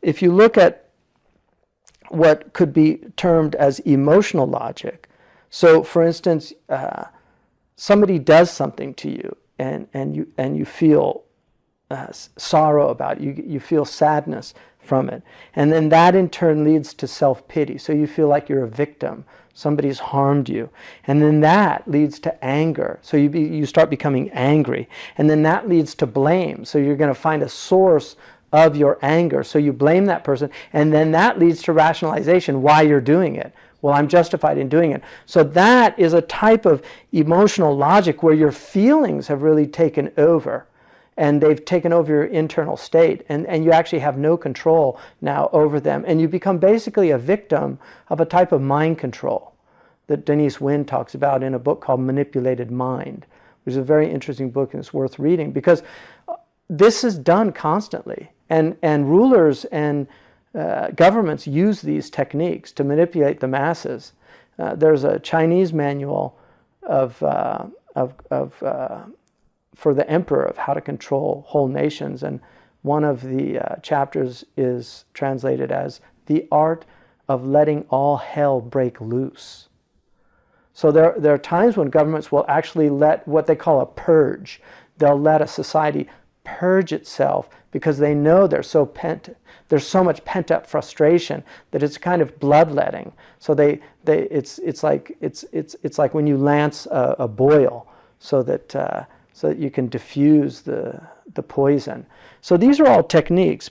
if you look at what could be termed as emotional logic, so for instance, somebody does something to you, and you feel sorrow about it. You feel sadness from it, and then that in turn leads to self-pity. So you feel like you're a victim. Somebody's harmed you, and then that leads to anger. So you start becoming angry, and then that leads to blame. So you're going to find a source of your anger. So you blame that person, and then that leads to rationalization why you're doing it. Well, I'm justified in doing it. So that is a type of emotional logic where your feelings have really taken over, and they've taken over your internal state, and you actually have no control now over them, and you become basically a victim of a type of mind control that Denise Wynn talks about in a book called Manipulated Mind, which is a very interesting book, and it's worth reading, because this is done constantly, and rulers and governments use these techniques to manipulate the masses. There's a Chinese manual for the emperor of how to control whole nations, and one of the chapters is translated as the art of letting all hell break loose. So there are times when governments will actually let what they call a purge. They'll let a society purge itself because they know there's so much pent-up frustration that it's kind of bloodletting. So it's like when you lance a boil so that you can diffuse the poison. So these are all techniques.